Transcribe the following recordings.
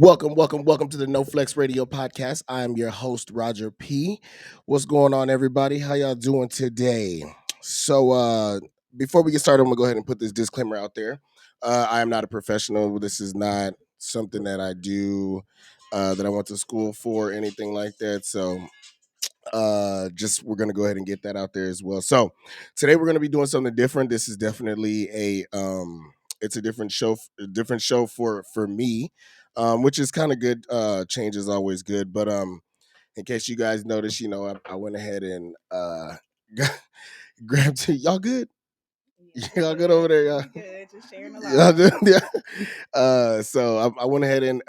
Welcome to the NoFlex Radio Podcast. I am your host, Roger P. What's going on, everybody? How y'all doing today? So, before we get started, I'm gonna go ahead and put this disclaimer out there. I am not a professional. This is not something that I do, that I went to school for, anything like that. So, just we're gonna go ahead and get that out there as well. So, today we're gonna be doing something different. This is definitely it's a different show for me, which is kind of good. Change is always good, but in case you guys notice, I went ahead and grabbed y'all good. Y'all good over there, y'all. Good, just sharing a Y'all lot. good, yeah. So I went ahead and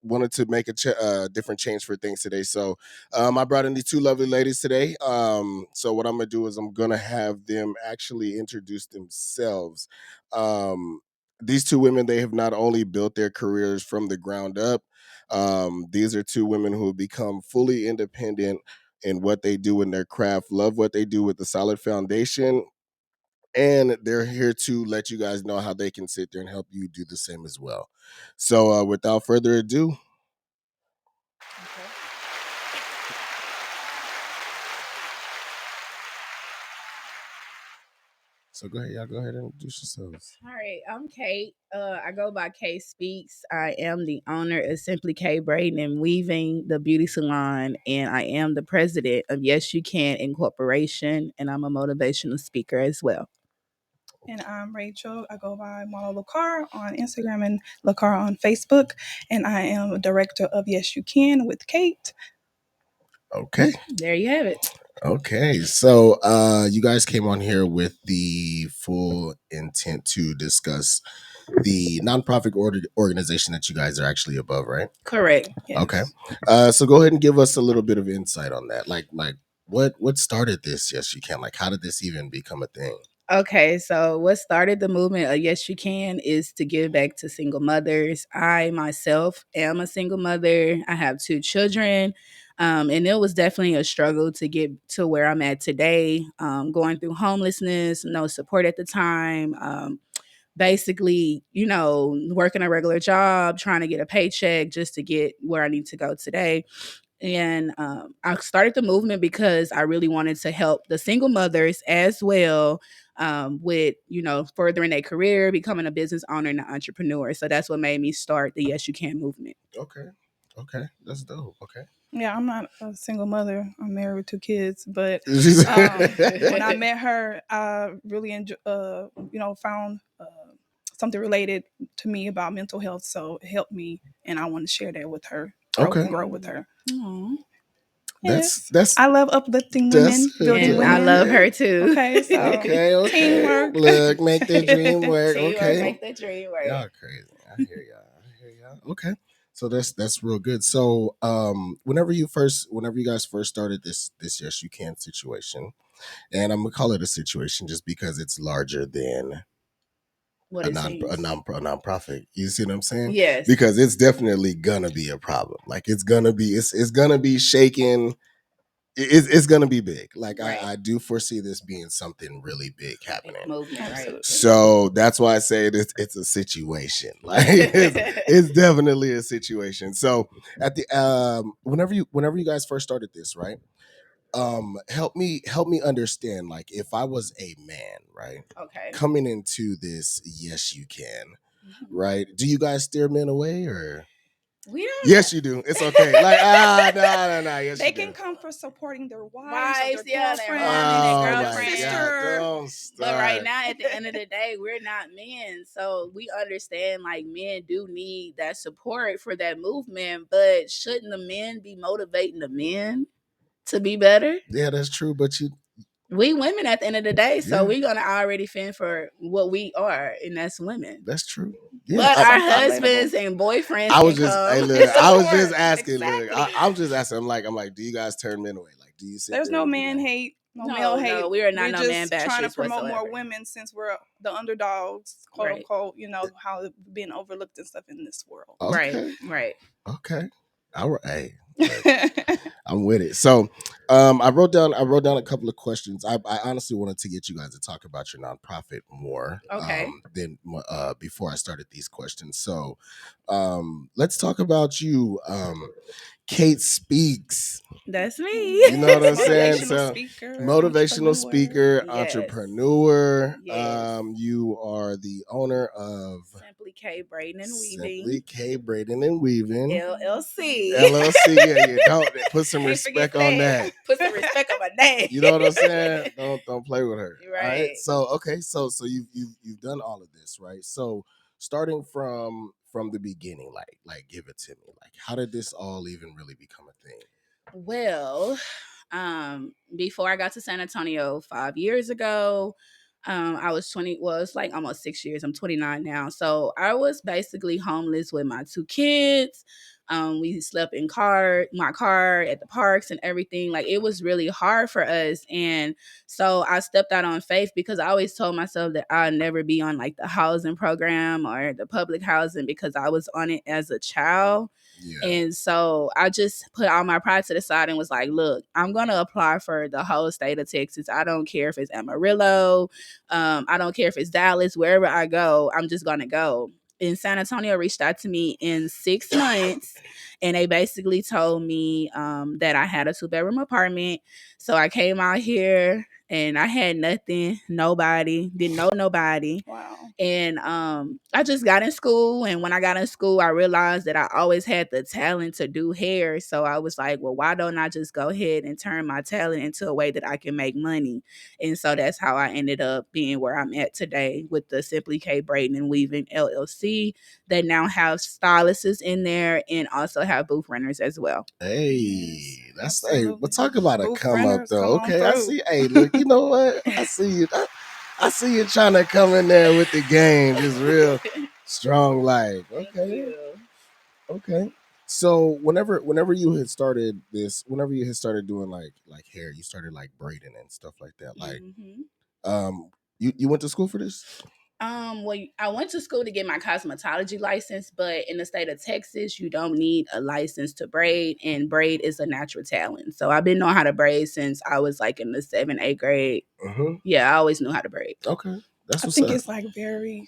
wanted to make a different change for things today. So I brought in these two lovely ladies today. So what I'm gonna do is I'm gonna have them actually introduce themselves. Um, these two women, they have not only built their careers from the ground up. These are two women who have become fully independent in what they do in their craft, love what they do with a solid foundation, and they're here to let you guys know how they can sit there and help you do the same as well. So without further ado, Okay. so go ahead, y'all go ahead and introduce yourselves. All right, I'm Kate. I go by Kay Speaks. I am the owner of Simply K Braiding and Weaving, the beauty salon, and I am the president of Yes You Can Incorporation, and I'm a motivational speaker as well. And I'm Rachel. I go by Mono Lacar on Instagram and Lacar on Facebook. And I am a director of Yes You Can with Kate. Okay. There you have it. Okay. So you guys came on here with the full intent to discuss the nonprofit organization that you guys are actually above, right? Correct. Yes. Okay. So go ahead and give us a little bit of insight on that. Like what started this? Yes, you can. Like, how did this even become a thing? Okay, so what started the movement of Yes You Can is to give back to single mothers. I myself am a single mother. I have two children. And it was definitely a struggle to get to where I'm at today, going through homelessness, no support at the time. Basically, working a regular job, trying to get a paycheck just to get where I need to go today. And I started the movement because I really wanted to help the single mothers as well, with furthering their career, becoming a business owner and an entrepreneur. So that's what made me start the Yes You Can movement. Okay, that's dope. Okay. Yeah, I'm not a single mother. I'm married with two kids. But when I met her, I really found something related to me about mental health. So it helped me, and I want to share that with her. Grow with her. Aww. That's I love uplifting women, building And women. I love her too. Okay, so okay. teamwork. Look, make the dream work. Teamwork, Okay. make the dream work. Y'all crazy. I hear y'all. Okay. So that's real good. So whenever you guys first started this Yes You Can situation, and I'm gonna call it a situation just because it's larger than What a it seems. nonprofit. You see what I'm saying? Yes. Because it's definitely gonna be a problem. Like it's gonna be shaking. It's gonna be big. Like Right. I do foresee this being something really big happening. Movement, right? Absolutely. So that's why I say it's a situation. Like it's definitely a situation. So at the whenever you guys first started this, right? Help me understand, like, if I was a man, right, Okay. coming into this Yes You Can, Mm-hmm. right, do you guys steer men away, or we don't? Yes, you do. It's okay. Like, no. Yes, They you can do. come for supporting their wives, Wives, or their yeah, their girlfriend, mom and their Oh my girlfriend. sister. God, don't start. But right now, at the end of the day, we're not men. So we understand, like, men do need that support for that movement. But shouldn't the men be motivating the men to be better? Yeah, that's true. But We women at the end of the day, so Yeah. we're gonna already fend for what we are, and that's women. That's true. Yeah, But our Something husbands relatable. and boyfriends I was can just, come. hey, and look, I was just support. asking. Exactly. Look, I'm just asking. I'm like, do you guys turn men away? Like, do you sit There's there no and be man like, hate, no No, male hate. we are not We're no just man trying to bashers promote more whatsoever. women, since we're the underdogs, quote Right. unquote. How being overlooked and stuff in this world. Okay. Right. Okay. All right. Hey, I'm with it. So I wrote down a couple of questions. I honestly wanted to get you guys to talk about your nonprofit more Okay. than before I started these questions. So let's talk about you. Kate Speaks. That's me. You know what I'm saying? Motivational So, speaker, motivational speaker, Yes. entrepreneur. Yes. You are the owner of Simply K Braiding and Simply Weaving K Braiding and Weaving LLC. LLC. Yeah, don't put some Can't forget respect on that. Put some respect on my name. You know what I'm saying? Don't play with her. Right. All right. So okay. So you've done all of this, right? So starting from the beginning, like give it to me. Like, how did this all even really become a thing? Well, before I got to San Antonio 5 years ago, I was 20. Well, it's like almost 6 years. I'm 29 now. So I was basically homeless with my 2 kids. We slept in my car at the parks and everything. Like, it was really hard for us. And so I stepped out on faith because I always told myself that I'd never be on like the housing program or the public housing because I was on it as a child. Yeah. And so I just put all my pride to the side and was like, look, I'm going to apply for the whole state of Texas. I don't care if it's Amarillo. I don't care if it's Dallas. Wherever I go, I'm just going to go. And San Antonio reached out to me in 6 months, and they basically told me that I had a 2-bedroom apartment. So I came out here and I had nothing, nobody, didn't know nobody. Wow. And I just got in school, and when I got in school, I realized that I always had the talent to do hair. So I was like, well, why don't I just go ahead and turn my talent into a way that I can make money? And so that's how I ended up being where I'm at today with the Simply K Braiding and Weaving LLC. They now have stylists in there and also have booth renters as well. Hey, that's Absolutely. but talk about a Booth come up renters, though. come on Okay, I through. see. Hey, look, you know what? I see you. I see you trying to come in there with the game, just real strong. Like, Thank okay, you. okay. So whenever you had started this, whenever you had started doing like hair, you started like braiding and stuff like that. Like, you went to school for this? Well, I went to school to get my cosmetology license, but in the state of Texas, you don't need a license to braid, and braid is a natural talent. So I've been knowing how to braid since I was like in the 7th, 8th grade. Yeah, I always knew how to braid. Okay, that's I what's think up. it's like very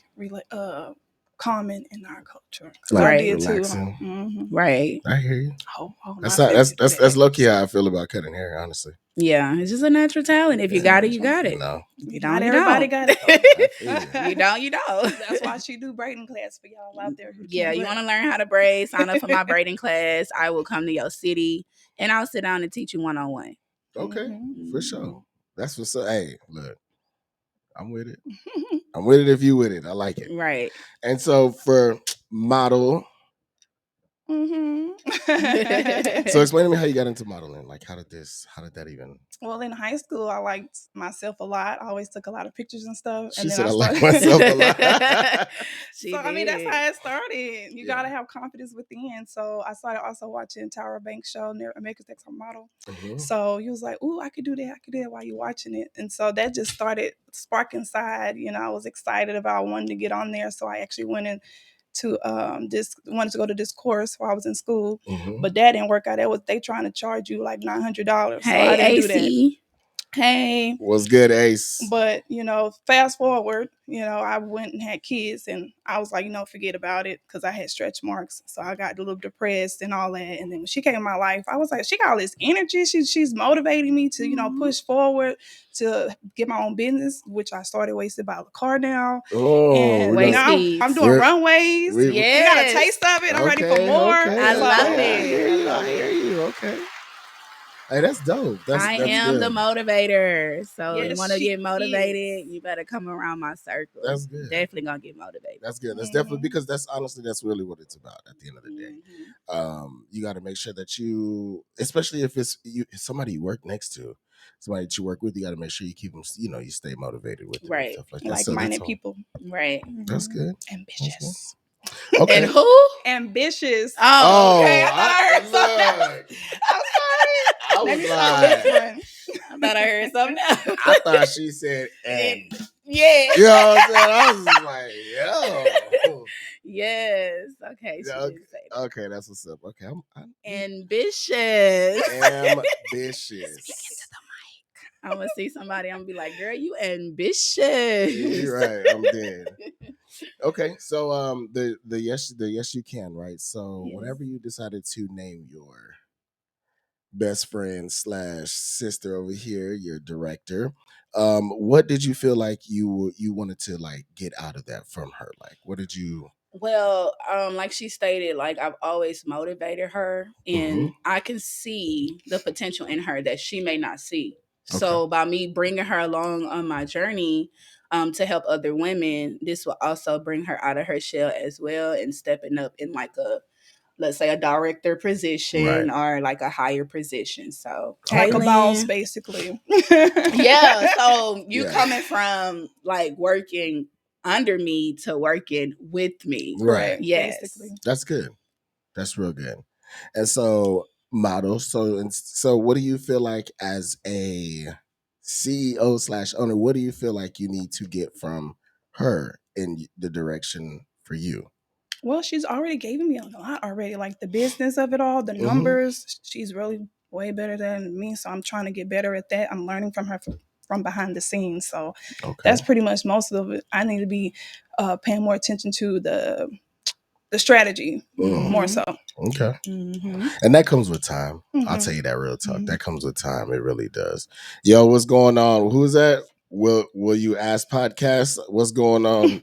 common in our culture. Like, I did relaxing. too. Mm-hmm. Right. I hear you. That's Low key how I feel about cutting hair, honestly. Yeah, it's just a natural talent. If you got it, you got it. No, You Not don't, you everybody don't. got it though. You don't, you don't. That's why she do braiding class for y'all out there. Yeah, you want to learn how to braid, sign up for my braiding class. I will come to your city and I'll sit down and teach you one-on-one. Okay, for sure. That's what's up. Hey, look, I'm with it. I'm with it if you with it. I like it. Right. And so for model. So explain to me how you got into modeling. Like, how did that even? Well, in high school, I liked myself a lot. I always took a lot of pictures and stuff. She and then said I started... like myself a lot. So, I mean, that's how it started. You got to have confidence within. So I started also watching Tyra Banks' show, America's Next Top Model. So he was like, ooh, I could do that while you're watching it. And so that just started sparking inside. You know, I was excited about wanting to get on there. So I actually went in to wanted to go to this course while I was in school, but that didn't work out. They trying to charge you like $900. So I didn't do that. Hey, what's good, Ace? But fast forward, I went and had kids, and I was like, forget about it, because I had stretch marks, so I got a little depressed and all that. And then when she came in my life, I was like, she got all this energy. She's motivating me to push forward, to get my own business, which I started Wasted by the car now. And now I'm doing runways. We got a taste of it. I'm ready for more. I love it. I hear you. Okay. Hey, that's dope. I am the motivator. So you want to get motivated, you better come around my circle. That's good. Definitely going to get motivated. That's good. That's definitely, because that's really what it's about at the end of the day. You got to make sure that you, especially if it's somebody you work next to, somebody that you work with, you got to make sure you keep them, you stay motivated with them. Right. And stuff like that. Like-minded people. Right. That's good. Ambitious. Okay. And who? Ambitious. Oh, okay. I thought I heard something. I'm sorry. I thought I heard something else. I thought she said, and yeah. you know what I'm saying? I was just like, yo. Yes. Okay. She Yeah, didn't say that. okay, that's what's up. Okay, I'm Ambitious. ambitious. I'm gonna see somebody. I'm gonna be like, "Girl, you ambitious." You're right. I'm dead. Okay, so the yes you can, right? So Yes. whenever you decided to name your best friend slash sister over here, your director, what did you feel like you wanted to like get out of that from her? Like, what did you? Well, like she stated, like I've always motivated her, and I can see the potential in her that she may not see. Okay. So by me bringing her along on my journey, to help other women, this will also bring her out of her shell as well and stepping up in like a, let's say, a director position or like a higher position. So like a boss, Kaylin, basically. yeah. So you Yeah. coming from like working under me to working with me. Right. Yes. Basically. That's good. That's real good. And so model. So what do you feel like as a CEO slash owner? What do you feel like you need to get from her in the direction for you? Well, she's already given me a lot already, like the business of it all, the Mhm. numbers. She's really way better than me, so I'm trying to get better at that. I'm learning from her from behind the scenes, so that's pretty much most of it. I need to be paying more attention to the strategy more so. Okay. Mm-hmm. And that comes with time. I'll tell you that real talk. That comes with time. It really does. Yo, what's going on? Who's that? Will you ask podcast? What's going on?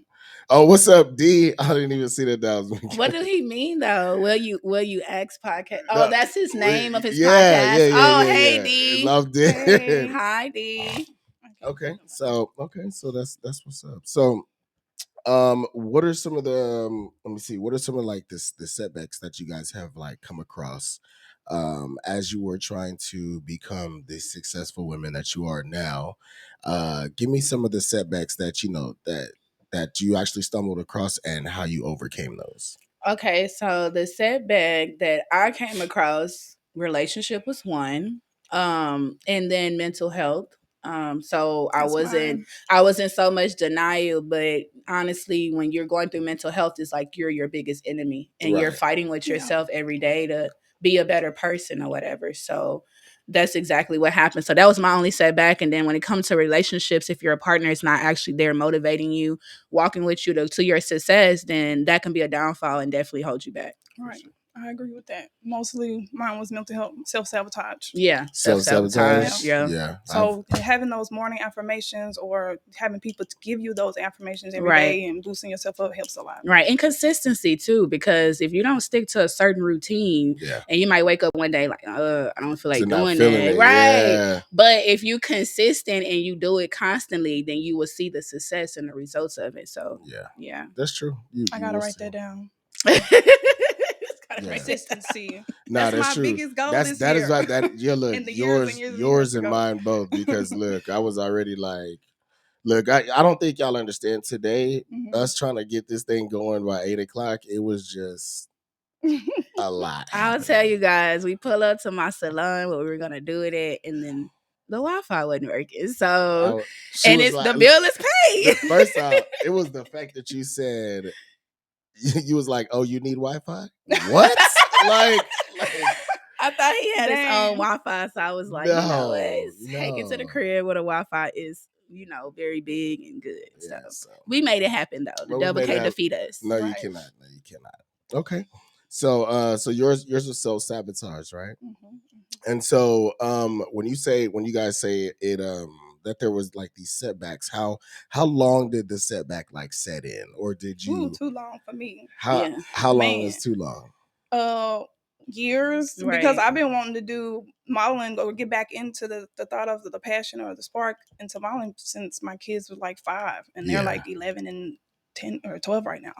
Oh, what's up, D? I didn't even see that was me. What do he mean though? Will you ask podcast? Oh, No, that's his name of his yeah, podcast. yeah, Hey yeah. D. Loved it. Hey. Hi D. Okay, so that's what's up. So what are some of the let me see, what are some of like the setbacks that you guys have like come across as you were trying to become the successful women that you are now? Give me some of the setbacks that you know that you actually stumbled across and how you overcame those. Okay, so the setback that I came across, relationship was one, and then mental health. So That's mine. I was in so much denial, but honestly, when you're going through mental health, it's like you're your biggest enemy, and you're Right. fighting with Yeah. yourself every day to be a better person or whatever. So that's exactly what happened. So that was my only setback. And then when it comes to relationships, if your partner is not actually there motivating you, walking with you to your success, then that can be a downfall and definitely hold you back. Right. I agree with that. Mostly mine was mental health, self-sabotage. Yeah, Self-sabotage. Yeah. Yeah. So having those morning affirmations or having people to give you those affirmations every Right. day and boosting yourself up helps a lot. Right. And consistency too, because if you don't stick to a certain routine, Yeah. and you might wake up one day like, I don't feel like So not doing feeling that. it, Right. yeah. But if you consistent and you do it constantly, then you will see the success and the results of it. So yeah. That's true. I gotta write that down. Yeah. Consistency. Nah, that's my true. biggest goal That's this that year. is right. That yeah, look, In the years and years and years yours to and go. mine both. Because look, I was already like, look, I don't think y'all understand today. Us trying to get this thing going by 8:00, it was just a lot. I'll tell you guys, we pull up to my salon where we were gonna do it at, and then the Wi-Fi wasn't working. So and it's like, the bill is paid. First off, it was the fact that you said you was like, "Oh, you need Wi-Fi? What?" like I thought he had his own Dang. Wi-Fi, so I was like, you know what? Take it to the crib where the Wi-Fi is, very big and good. Yeah, So we made it happen though. The Well, we double made it K happen. defeat us. No, you cannot. No, you cannot. Okay. So so yours was self-sabotage, right? And so when you guys say it that there was like these setbacks, how long did the setback like set in? Or did you too long for me. How long is too long? Years, because I've been wanting to do modeling or get back into the thought of the passion or the spark into modeling since my kids were like 5 and they're like 11 and 10 or 12 right now.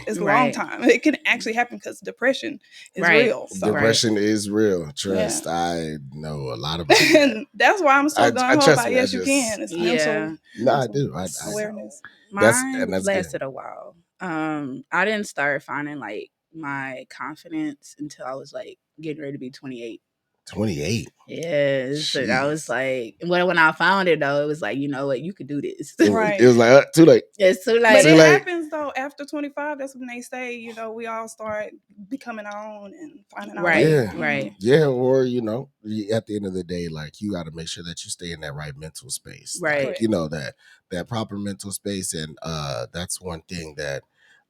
It's a long time. It can actually happen because depression is real. So. Depression is real. Trust. I know a lot about that. And that's why I'm so gung-ho about Yes You Can. It's mental. No, I do. I awareness. Mine lasted a while. I didn't start finding like my confidence until I was like getting ready to be 28. 28. Yes. So I was like, when I found it though, it was like, you know what, you could do this. Right. It was like, too late. It's too But late. it happens though after 25. That's when they say, you know, we all start becoming our own and finding our way. Yeah. Right. Yeah, or at the end of the day, like you got to make sure that you stay in that right mental space, Right. Like, that proper mental space, and that's one thing that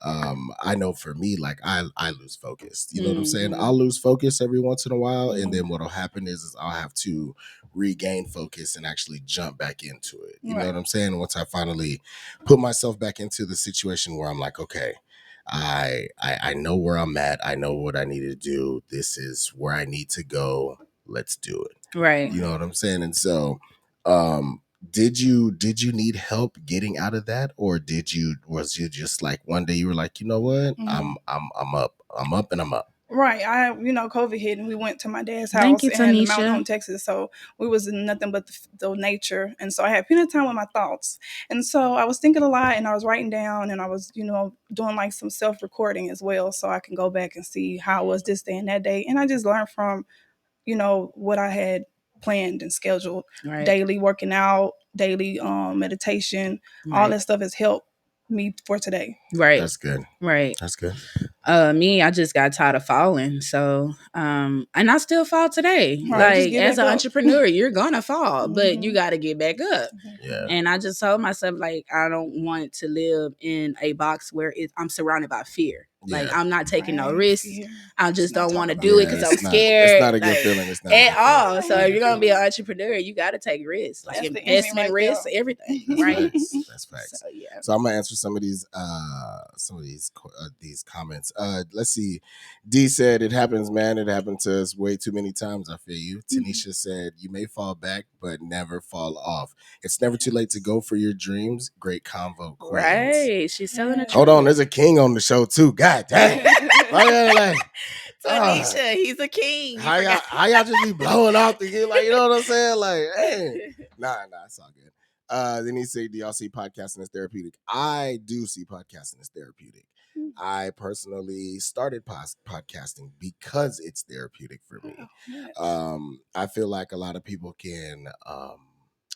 I know for me, like I lose focus. You know what I'm saying? I'll lose focus every once in a while, and then what'll happen is I'll have to regain focus and actually jump back into it. You know what I'm saying? Once I finally put myself back into the situation where I'm like, okay, I know where I'm at. I know what I need to do. This is where I need to go. Let's do it. Right. You know what I'm saying? And so, did you need help getting out of that, or was you just like one day you were like, you know what, I'm up and I'm up. Right. COVID hit and we went to my dad's house Thank you, in Tanisha. Mountain Home, Texas. So we was in nothing but the nature. And so I had plenty of time with my thoughts. And so I was thinking a lot and I was writing down and I was, doing like some self-recording as well. So I can go back and see how it was this day and that day. And I just learned from, what I had planned and scheduled. Right. Daily working out, daily meditation, all that stuff has helped me for today. Right. That's good. Right. That's good. Me, I just got tired of falling. So, and I still fall today. Right, like as an entrepreneur, you're gonna fall, but you got to get back up. Yeah. And I just told myself, like, I don't want to live in a box where I'm surrounded by fear. Like, I'm not taking no risks. I just don't want to do it because I'm scared. It's not a good feeling. It's not at all. So if you're gonna be an entrepreneur, you got to take risks, like That's investment risks, everything. Right? That's facts. So, yeah. So I'm gonna answer some of these comments. Let's see. D said, "It happens, man. It happened to us way too many times. I feel you." Tanisha said, "You may fall back, but never fall off. It's never too late to go for your dreams." Great convo, Queens. Right? She's telling the truth. Hold on, there's a king on the show too. God dang. Tanisha, he's a king. How y'all just be blowing off the game? Like, you know what I'm saying? Like, hey. Nah, it's all good. Then he said, "Do y'all see podcasting as therapeutic?" I do see podcasting as therapeutic. I personally started podcasting because it's therapeutic for me. I feel like a lot of people can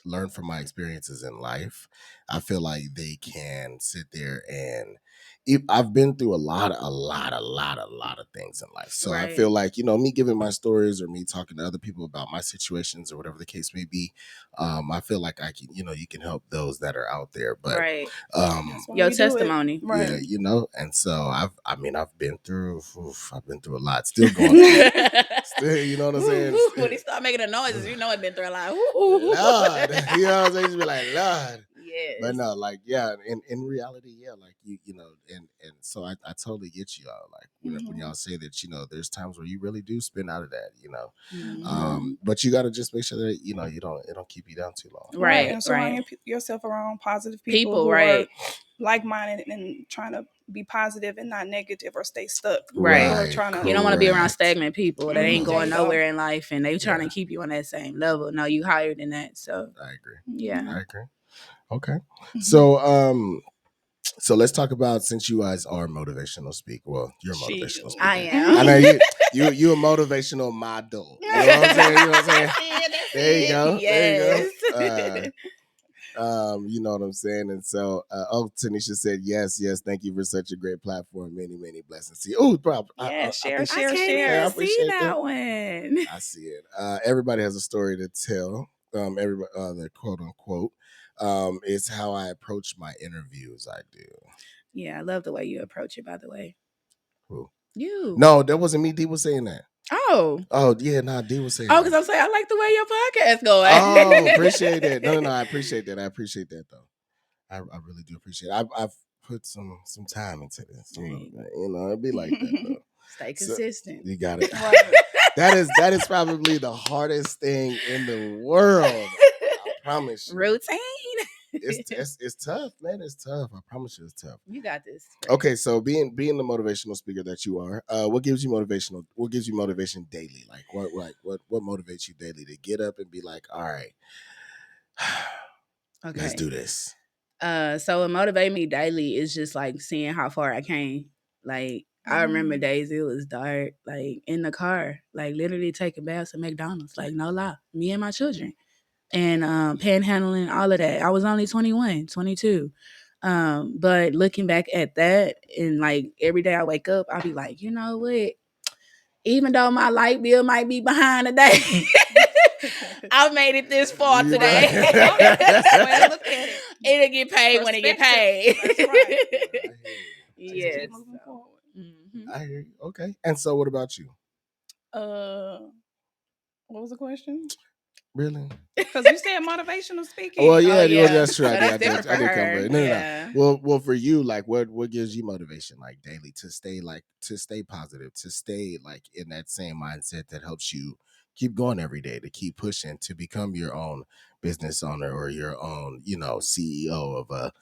learn from my experiences in life. I feel like they can sit there and I've been through a lot of things in life. So I feel like, me giving my stories or me talking to other people about my situations or whatever the case may be, I feel like I can, you can help those that are out there. But your testimony. Yeah, and so I've been through a lot. Still going through. Still, you know what I'm saying? When he start making the noises, I've been through a lot. Lord, you know what I'm saying? Just be like, Lord. Yes. But no, like, yeah, in reality, yeah, like and so I totally get you all. Like when y'all say that, there's times where you really do spin out of that, but you got to just make sure that it don't keep you down too long. Right. And surround yourself around positive people who are like-minded and trying to be positive and not negative or stay stuck. Right. Or trying to, you don't want to be around stagnant people that ain't going nowhere in life and they trying to keep you on that same level. No, you higher than that. So I agree. Yeah. I agree. Okay. So let's talk about, since you guys are motivational speaker. Well, you're a motivational speaker. I am. I know you a motivational model. You know what I'm saying? There you go. Yes. There you go. You know what I'm saying? And so, Tanisha said, yes, thank you for such a great platform. Many, many blessings to you. Oh, bro. Share. I appreciate that one. I see it. Everybody has a story to tell. Everybody, the quote unquote, is how I approach my interviews. I do. Yeah, I love the way you approach it, by the way. Who? You. No, that wasn't me. D was saying that. Oh, yeah, D was saying. Oh, because I'm saying I like the way your podcast going. Oh, appreciate that. No, I appreciate that. I appreciate that though. I really do appreciate it. I've put some time into this. It'd be like that though. Stay consistent. So, you got it. That is probably the hardest thing in the world. I promise you. Routine. It's tough, man. It's tough. I promise you, it's tough. You got this. Right? Okay, so being the motivational speaker that you are, what gives you motivation daily? Like what motivates you daily to get up and be like, all right, let's do this. So what motivates me daily is just like seeing how far I came. Like I remember days it was dark, like in the car, like literally taking baths at McDonald's, like no lie, me and my children, and panhandling, all of that. I was only 21, 22. But looking back at that, and like every day I wake up, I'll be like, you know what? Even though my light bill might be behind today, I made it this far today. It'll get paid when it get paid. That's right. Yes. Moving forward. I hear you. Okay. And so, what about you? What was the question? Really? Because you said motivational speaking. Well, yeah, Oh, yeah. that's true. So I that's did different for come her. for it. No. Yeah. Well, for you, like, what gives you motivation, like daily, to stay positive, to stay like in that same mindset that helps you keep going every day, to keep pushing, to become your own business owner or your own, CEO of a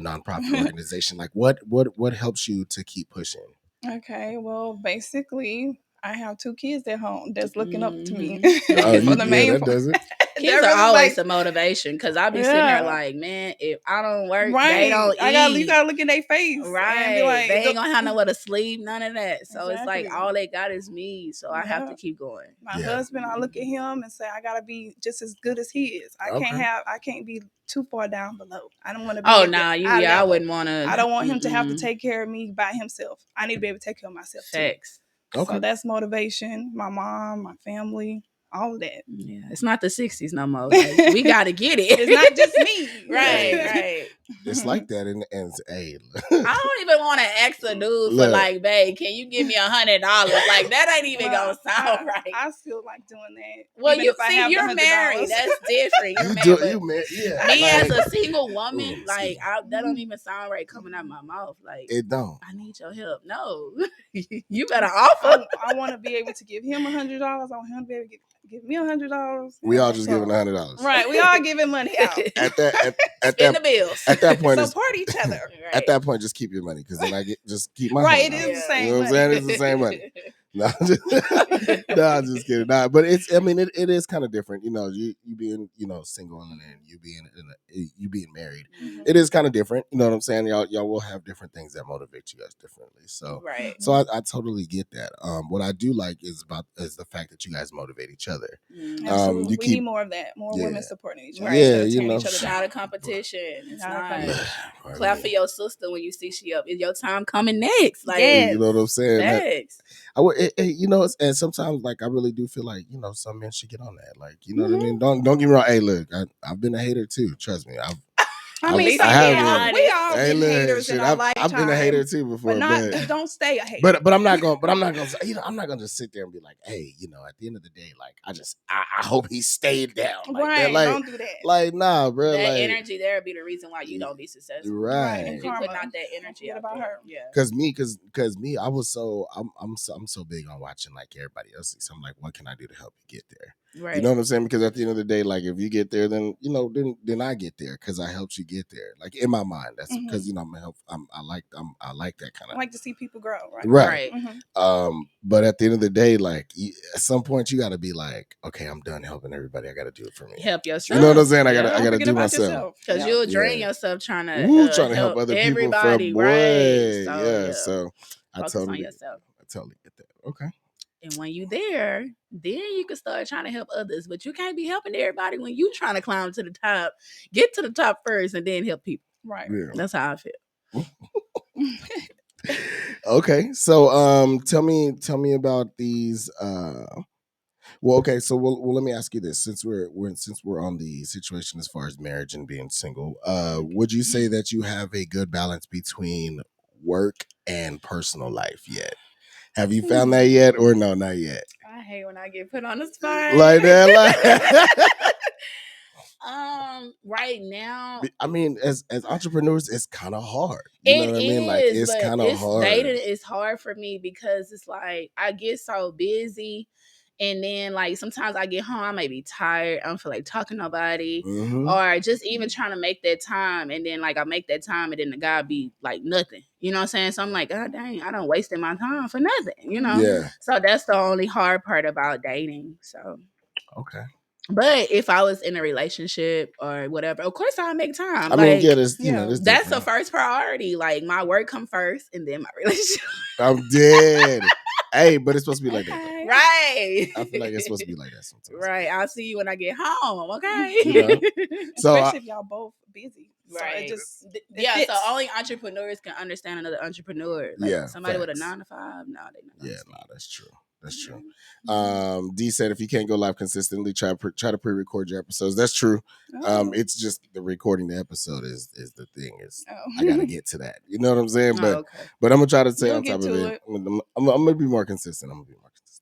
nonprofit organization. Like, what helps you to keep pushing? Okay, well, basically, I have 2 kids at home that's looking up to me. Oh, For the main that part. does it. Kids are always a motivation, because I'll be sitting there Yeah. like, man, if I don't work, Right. they don't eat. You gotta look in their face. Right. And be like, they ain't gonna have nowhere to sleep, none of that. So it's like Exactly. all they got is me. So I have to Yeah. keep going. My husband, I look at him and say, I gotta be just as good as he is. I can't be too far down below. I don't want to be. Oh, nah, I wouldn't want to. I don't want him to have to take care of me by himself. I need to be able to take care of myself Facts. too. Okay. So that's motivation. My mom, my family, all of that. Yeah, it's not the 60s no more. Like, we gotta get it. It's not just me. Right. It's like that, and hey, I don't even want to ask a dude for like, babe, can you give me $100? Like, that ain't even gonna sound right. I still like doing that. Well, you see, you're married. That's different. You're married. Yeah. Me as a single woman, like, that don't even sound right coming out my mouth. Like, it don't. I need your help. No, you better offer. I want to be able to give him $100. I want him to be able to give me $100. We all just giving $100. Right. We all giving money out. At that Spend the bills. At that point, support each other. Right. At that point, just keep your money, because then I just keep my right. $100. It is the same. You know what I'm saying? It's the same money. No, I'm just kidding. Nah, but it's. I mean, it is kind of different. You being single, and then you being married. Mm-hmm. It is kind of different. You know what I'm saying? Y'all will have different things that motivate you guys differently. So right. So I totally get that. What I do like is the fact that you guys motivate each other. Absolutely. We need more of that. More women supporting each other. Right. Yeah, it's not a competition. It's not. Clap for your sister when you see she up. Is your time coming next? Like, you know what I'm saying? Thanks. And sometimes, like, I really do feel like, some men should get on that. Like, you know what I mean? Don't get me wrong. Hey, look, I've been a hater too. Trust me. we all been haters in our lifetime. I've been a hater too before, but don't stay a hater. But I'm not going. I'm not gonna just sit there and be like, hey, at the end of the day, like, I hope he stayed down. Like, right? Like, don't do that. Like, nah, bro. That like, energy there be the reason why you don't be successful. Right. And you put out that energy about her. Yeah. Because me, I was I'm so big on watching like everybody else. So I'm like, what can I do to help you get there? Right. You know what I'm saying? Because at the end of the day, like, if you get there, then then I get there because I helped you get there. Like, in my mind, that's because I'm gonna help. I like that kind of. I like to see people grow, right? Right. But at the end of the day, like, at some point, you got to be like, okay, I'm done helping everybody. I got to do it for me. Help yourself. You know what I'm saying? I gotta do myself. Because you'll drain yourself trying to help other everybody, people. Right? So I totally get that. Okay. And when you there, then you can start trying to help others. But you can't be helping everybody when you trying to climb to the top. Get to the top first and then help people. Right. Yeah. That's how I feel. Okay. So tell me about these well, okay, so let me ask you this. Since we're on the situation as far as marriage and being single, would you say that you have a good balance between work and personal life yet? Have you found that yet, or no, not yet? I hate when I get put on the spot like that. Right now, I mean, as entrepreneurs, it's kind of hard. You know what I mean? Like, it's kind of hard. Dating is hard for me because it's like I get so busy. And then, like, sometimes I get home, I may be tired. I don't feel like talking to nobody. Or just even trying to make that time. And then, like, I make that time and then the guy be, like, nothing. You know what I'm saying? So I'm like, God dang, I done wasted my time for nothing, Yeah. So that's the only hard part about dating. So. Okay. But if I was in a relationship or whatever, of course I'll make time. I mean, yeah, this that's different. the first priority. Like my work come first and then my relationship. I'm dead. Hey, but it's supposed to be like that. Though. Right. I feel like it's supposed to be like that sometimes. Right. I'll see you when I get home. Okay. So especially if y'all both busy. Right. So so only entrepreneurs can understand another entrepreneur. Like somebody with a 9 to 5, no, they not. Yeah, no, that's true. That's true. D said if you can't go live consistently, try to pre-record your episodes. That's true. It's just the recording the episode is the thing. I gotta get to that. You know what I'm saying? But I'm gonna try to stay on top of it. I'm gonna be more consistent.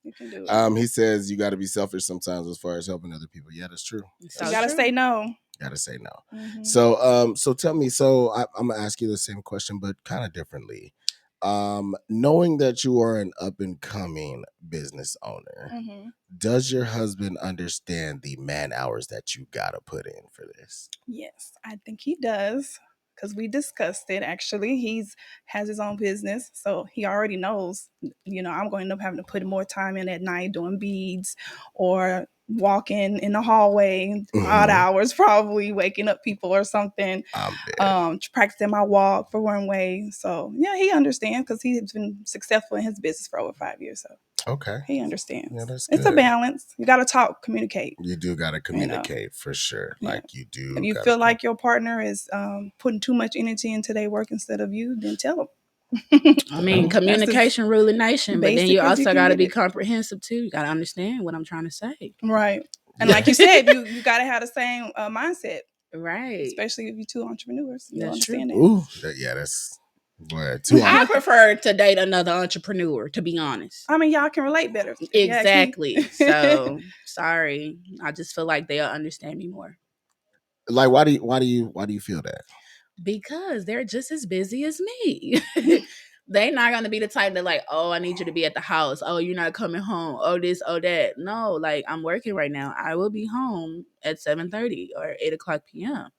You can do it. He says you got to be selfish sometimes as far as helping other people. Yeah, that's true. You gotta say no. Gotta say no. So tell me. So I'm gonna ask you the same question, but kind of differently. Knowing that you are an up and coming business owner, does your husband understand the man hours that you gotta put in for this? Yes, I think he does. Because we discussed it. Actually, has his own business, so he already knows. I'm going to end up having to put more time in at night doing beads or walking in the hallway, odd hours, probably waking up people or something. Practicing my walk for one way. So yeah, he understands because he's been successful in his business for over 5 years. So okay, he understands. Yeah, that's good. It's a balance. You got to talk, communicate. You do got to communicate for sure. Yeah. Like you do. If you feel like your partner is putting too much energy into their work instead of you, then tell them. I mean, communication ruling nation, but then you also got to be comprehensive too. You got to understand what I'm trying to say. Right. And like you said, you got to have the same mindset. Right. Especially if you're two entrepreneurs. You understand that. Ooh, that's... Boy, I prefer to date another entrepreneur, to be honest. I mean, y'all can relate better. Exactly. So sorry. I just feel like they'll understand me more. Like, why do you feel that? Because they're just as busy as me. They're not gonna be the type that like, oh, I need you to be at the house. Oh, you're not coming home. Oh, this, oh, that. No, like I'm working right now. I will be home at 7:30 or 8:00 p.m.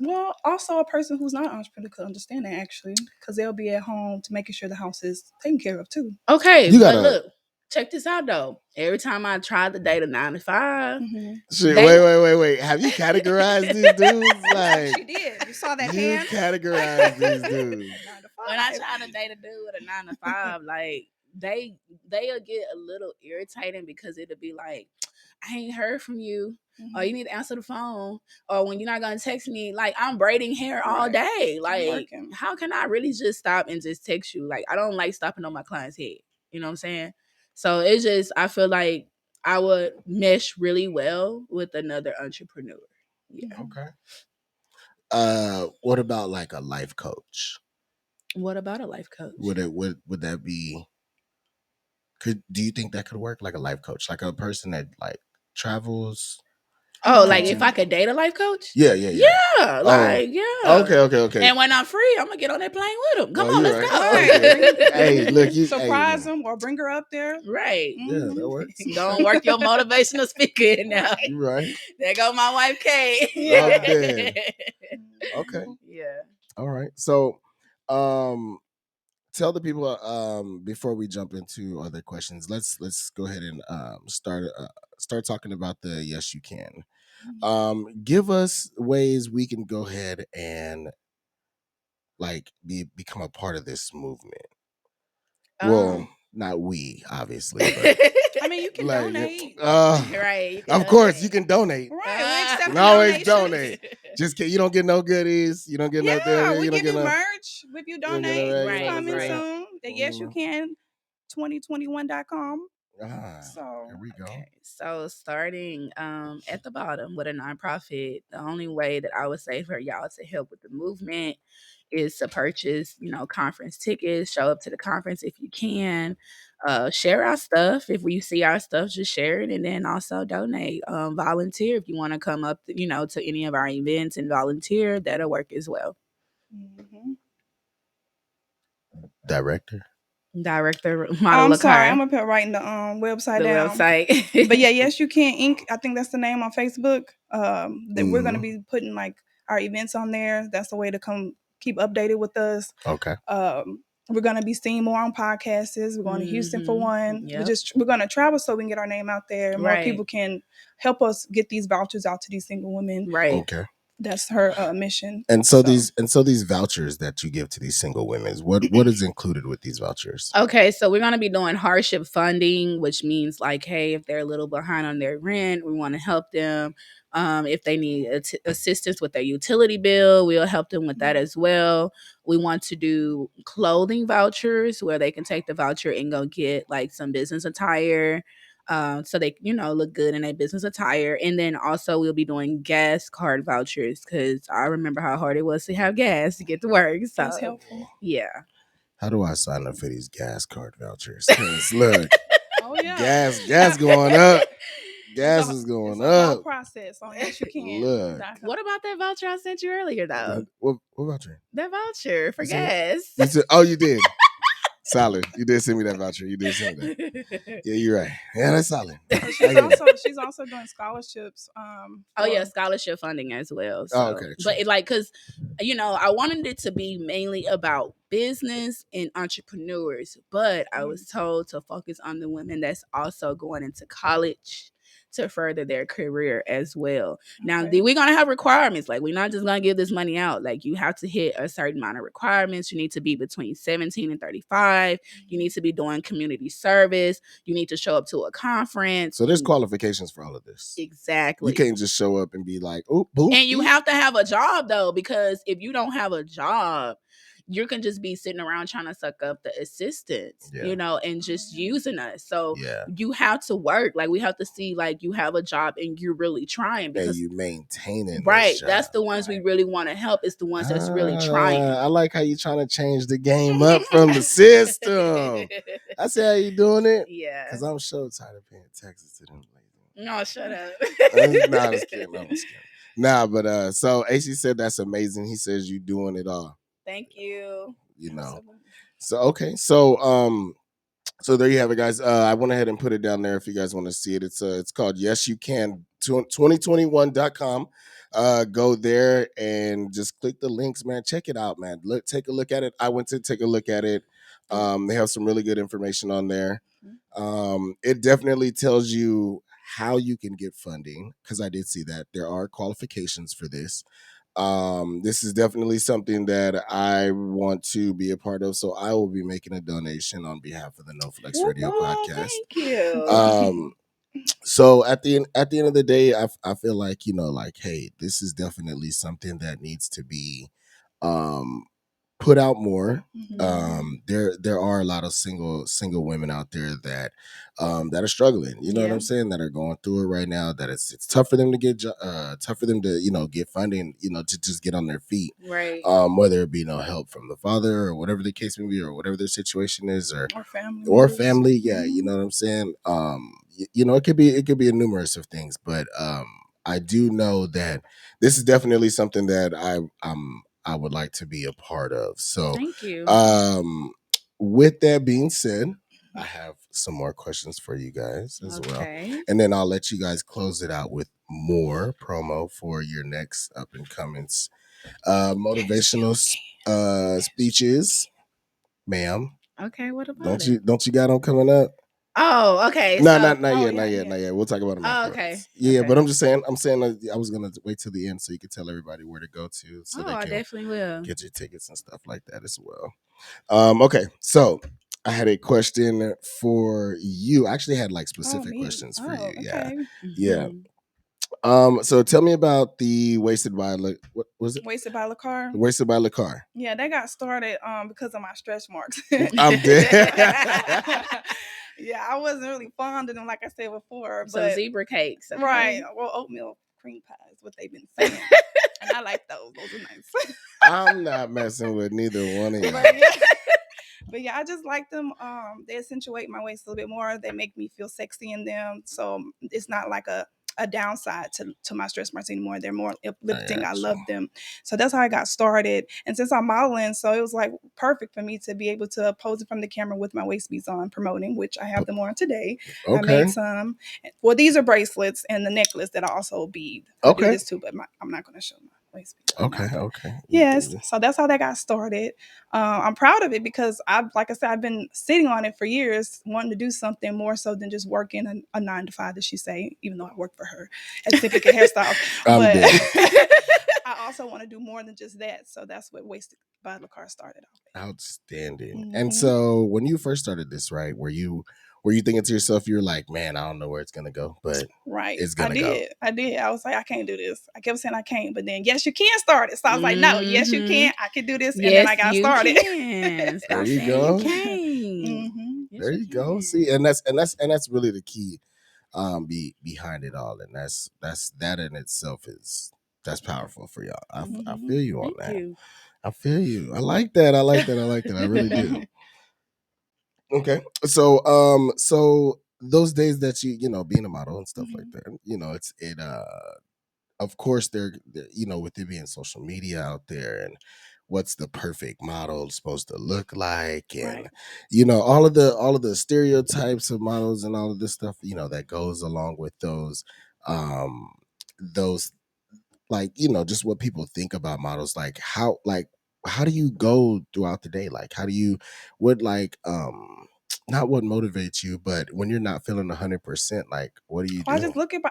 Well, also a person who's not an entrepreneur could understand that actually, because they'll be at home to making sure the house is taken care of too. Okay, but look, check this out though. Every time I tried to date a 9 to 5, shit, wait. Have you categorized these dudes? Like she did. You saw that you hand? Categorized these dudes. When I try to date a dude with a 9 to 5, like they'll get a little irritating because it'll be like, I ain't heard from you. Or you need to answer the phone. Or when you're not gonna text me, like I'm braiding hair all day. Like, how can I really just stop and just text you? Like, I don't like stopping on my client's head. You know what I'm saying? So it's just, I feel like I would mesh really well with another entrepreneur. Yeah. Okay. What about like a life coach? What about a life coach? Would that be? Do you think that could work? Like a life coach, like a person that like travels. Oh, like if I could date a life coach? Yeah. Yeah. Okay. And when I'm free, I'm gonna get on that plane with him. Come on, let's go. Okay. Hey, look, surprise him or bring her up there. Right. Yeah, that works. Don't work your motivational speaker now. Right. There go my wife, Kay. Okay. Yeah. All right. So, tell the people before we jump into other questions. Let's go ahead and start talking about the Yes You Can. Give us ways we can go ahead and like become a part of this movement. Well, not we, obviously. But, I mean, you can donate. Right. Of course, you can donate. Right. We can always donate. Just you don't get no goodies. You don't get no. Yeah, we give you merch if you donate. Right. Coming soon. Yes, you can. 2021.com. So here we go. Okay. So starting at the bottom with a nonprofit, the only way that I would say for y'all to help with the movement is to purchase, conference tickets, show up to the conference if you can, share our stuff. If we see our stuff, just share it, and then also donate, volunteer if you want to come up, to any of our events and volunteer, that'll work as well. Director, model. I'm sorry, I'm gonna put right in the website down. Website. But yeah, Yes You Can Inc. I think that's the name on Facebook. That we're gonna be putting like our events on there. That's the way to come keep updated with us. Okay. We're going to be seeing more on podcasts. We're going to Houston for one. We're going to travel so we can get our name out there. More people can help us get these vouchers out to these single women. Right. Okay. That's her mission. And so these vouchers that you give to these single women, what is included with these vouchers? Okay, so we're going to be doing hardship funding, which means like, hey, if they're a little behind on their rent, we want to help them. If they need assistance with their utility bill, we'll help them with that as well. We want to do clothing vouchers where they can take the voucher and go get like some business attire. So they, look good in their business attire. And then also we'll be doing gas card vouchers because I remember how hard it was to have gas to get to work. So that's helpful. Yeah. How do I sign up for these gas card vouchers? Because look, gas going up. Gas is going up. Whole process on yes you can. Look. What about that voucher I sent you earlier though? What voucher? That voucher for gas. You said, oh, you did. Solid. You did send me that voucher. You did send me that. Yeah, you're right. Yeah, that's solid. She's also doing scholarships. Scholarship funding as well. So. Oh, okay. But because I wanted it to be mainly about business and entrepreneurs, but I was told to focus on the women that's also going into college to further their career as well. Now, we're going to have requirements. Like, we're not just going to give this money out. Like, you have to hit a certain amount of requirements. You need to be between 17 and 35. You need to be doing community service. You need to show up to a conference. So there's qualifications for all of this. Exactly. You can't just show up and be like, oh, boom. And you have to have a job, though, because if you don't have a job, you can just be sitting around trying to suck up the assistance, and just using us. So you have to work. Like, we have to see, like, you have a job and you're really trying. Because you maintaining right. That's the ones we really want to help. It's the ones that's really trying. I like how you trying to change the game up from the system. I see how you doing it. Yeah. Because I'm so tired of paying taxes to them ladies. No, shut up. Nah, I was kidding. Nah, but so AC said that's amazing. He says you doing it all. Thank you. So okay. So so there you have it, guys. I went ahead and put it down there if you guys want to see it. It's called Yes You Can 2021.com. Go there and just click the links, man. Check it out, man. Take a look at it. I went to take a look at it. They have some really good information on there. It definitely tells you how you can get funding, because I did see that there are qualifications for this. This is definitely something that I want to be a part of, so I will be making a donation on behalf of the NoFlex Radio Podcast. Thank you. So at the end of the day, I feel like, hey, this is definitely something that needs to be put out more. There are a lot of single women out there that are struggling, what I'm saying, that are going through it right now, that it's tough for them to get tough for them to get funding, to just get on their feet, right? Whether it be help from the father or whatever the case may be, or whatever their situation is, or family, you know what I'm saying. It could be a numerous of things, but I do know that this is definitely something that I would like to be a part of. So thank you. With that being said, I have some more questions for you guys as well. And then I'll let you guys close it out with more promo for your next up and coming motivational speeches. Ma'am. Okay, what about Don't you got them coming up? Oh, okay. No, not yet. We'll talk about them afterwards. Okay. Yeah, but I'm saying I was gonna wait till the end so you could tell everybody where to go to, so they can I definitely will get your tickets and stuff like that as well. Okay, so I had a question for you. I actually had like specific questions for you. Okay. Yeah. So tell me about the Wasted by what was it? Wasted by Lacar. Wasted by Lacar. Yeah, that got started because of my stretch marks. I'm dead. Yeah, I wasn't really fond of them, like I said before. Some zebra cakes, okay? Right? Well, oatmeal cream pie is what they've been saying, and I like those. Those are nice. I'm not messing with neither one of you. But yeah, I just like them. They accentuate my waist a little bit more. They make me feel sexy in them, so it's not like a downside to my stretch marks anymore. They're more uplifting. I love them. So that's how I got started. And since I'm modeling, so it was like perfect for me to be able to pose in front of the camera with my waist beads on, promoting, which I have them on today. Okay. I made some. Well, these are bracelets and the necklace that I also bead. I do this too, but I'm not going to show them. waist beat right Okay, now. okay. Yes, so that's how that got started. I'm proud of it because like I said, I've been sitting on it for years, wanting to do something more so than just working a 9 to 5, as she say. Even though I work for her at Typical Hairstyles, I'm but dead. I also want to do more than just that. So that's what Wasted by LaCar started off. Outstanding. And Mhm. so when you first started this, right, were you thinking to yourself, you're like, man, I don't know where it's gonna go, but Right. it's gonna go. I did. I was like, I can't do this. I kept saying I can't, but then yes, you can start it. So I was like, no, yes, you can. I can do this. And then Yes, I got you started. can. There Stop you saying you go. can't. Mhm. Yes, There you go. can. See, and that's really the key behind it all. And that's that in itself is that's powerful for y'all. I Mhm. feel you on Thank that. you. I feel you. I like that. I like that. I like that. I really do. Okay. So those days that you being a model and stuff like Mhm. that, of course with it being social media out there and what's the perfect model supposed to look like, and Right. all of the stereotypes of models and all of this stuff that goes along with those like just what people think about models, how do you go throughout the day, like how do you what like not what motivates you, but when you're not feeling 100%, like what do you Well, I do? just look at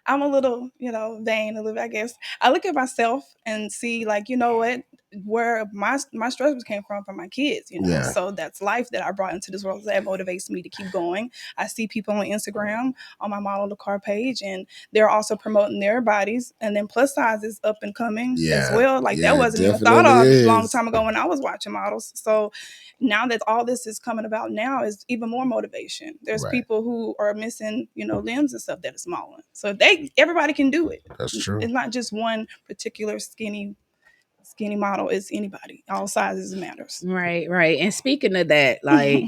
I'm a little, vain a little bit, I guess. I look at myself and see, like, what, where my struggles came from my kids. Yeah. So that's life that I brought into this world. That motivates me to keep going. I see people on Instagram on my Model the Car page, and they're also promoting their bodies. And then plus size is up and coming as Yeah, well. Like that yeah, it wasn't even thought definitely of a long is. time ago when I was watching models. So now that all this is coming about now is even more motivation. There's Right. people who are missing, limbs and stuff that are smaller. So everybody can do it. That's true. It's not just one particular skinny model. It's anybody. All sizes matters. Right, right. And speaking of that, like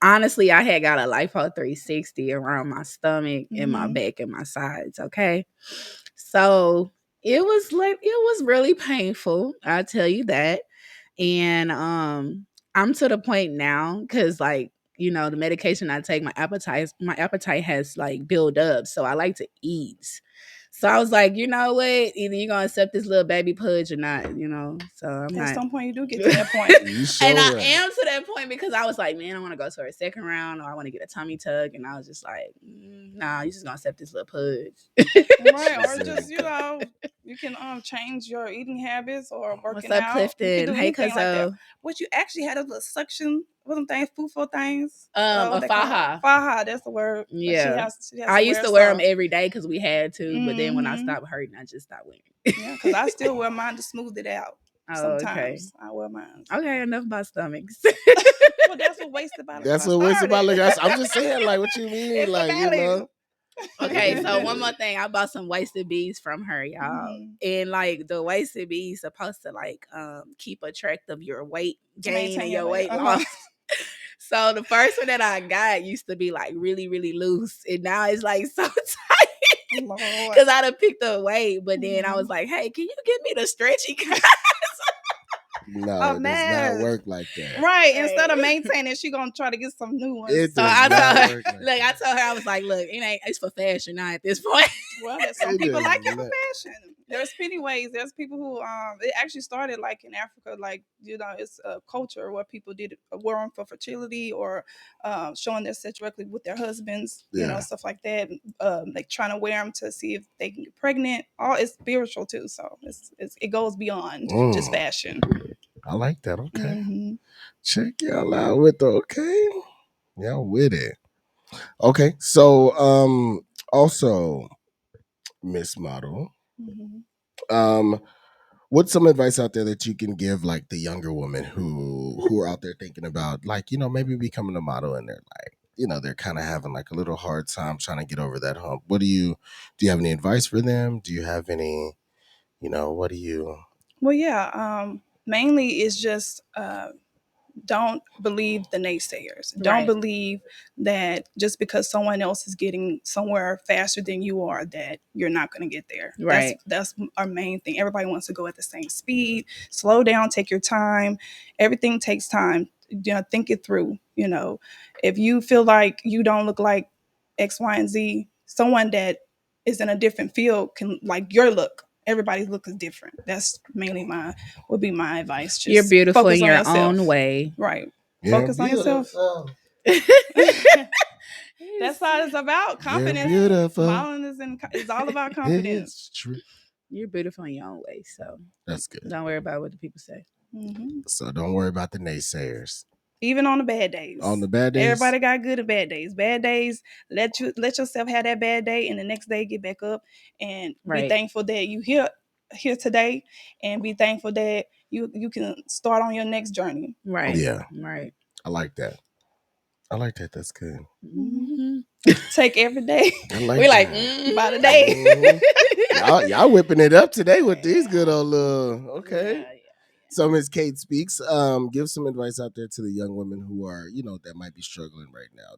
honestly, I had got a lipo 360 around my stomach and my Mhm. back and my sides. Okay. So it was really painful. I tell you that. And I'm to the point now because like the medication I take, my appetite has like built up, so I like to eat. So I was like, you know what, either you're gonna accept this little baby pudge or not. So I'm At not. some point, you do get to that point. You And so I right. am to that point because I was like, man, I want to go to a second round, or I want to get a tummy tuck, and I was just like, nah, you just gonna accept this little pudge. Right, She or said just it. you can change your eating habits or What's working up, out. You can Clifton? do Hey, anything like that. Cuzzo. What you actually had a little suction, what them things, fufo things, A what they call it? faja. Faja. That's the word. But Yeah. she has I to used wear to wear them some. every day because we had to, but then when I Mm-hmm. stopped hurting, I just stopped wearing Yeah, because I it. still wear mine to smooth it out. Oh, okay. Sometimes I wear mine. Okay, enough about stomachs. Well, that's what Wasted by That's LaCar what wasted started. by look. I'm just saying, like, what you mean, It's a like, value. it Okay, is. so It one more is. thing. I bought some wasted beads from her, y'all. Mhm. And like the wasted beads supposed to like keep a track of your weight gain Maintain and your your weight. weight loss. So the first one that I got used to be like really, really loose. And now it's like so tight. Lord. Because I done picked up weight. But then I Mhm. was like, hey, can you give me the stretchy kind? No, A it does not mess. work like that. Right. Instead of Right. maintaining, she gonna try to get some new ones. It So does I not told her, work like look, I that. told her, I was like, look, it's for fashion now at this point. Well, there's some It people does like it for not. fashion. There's many ways. There's people who it actually started like in Africa, like it's a culture where people did wear them for fertility or showing their sex directly with their husbands, Yeah. stuff like that. Like trying to wear them to see if they can get pregnant. All it's spiritual too, so it goes beyond just fashion. I like that. Okay. Hmm. Check y'all out with the okay. Y'all with it. Okay. So also, Miss Model. Hmm. Um what's some advice out there that you can give like the younger women who are out there thinking about like maybe becoming a model, and they're like they're kind of having like a little hard time trying to get over that hump? What do you have any advice for them? Do you have any what do you Well, yeah. Mainly it's just don't believe the naysayers. Don't Right. believe that just because someone else is getting somewhere faster than you are, that you're not going to get there. Right. That's our main thing. Everybody wants to go at the same speed. Slow down, take your time. Everything takes time. Think it through. If you feel like you don't look like X, Y, and Z, someone that is in a different field can like your look. everybody's look is different. That's mainly would be my advice. Just You're beautiful focus in on your yourself. own way. Right. You're Focus on yourself. That's all it's about. Confidence. You're beautiful. Smiling is all about confidence. It's true. You're beautiful in your own way. So That's good. don't worry about what the people say. Mm-hmm. So don't worry about the naysayers. Even on the bad days. On the bad days, everybody got good and bad days. Bad days, let yourself have that bad day, and the next day get back up and be thankful that you here today, and be thankful that you can start on your next journey. Right. Yeah. Right. I like that. That's good. Mm-hmm. Take every day. We like by the day. Mm-hmm. y'all whipping it up today with these good old little. Okay. Yeah. So Ms. Kate Speaks, give some advice out there to the young women who are, that might be struggling right now,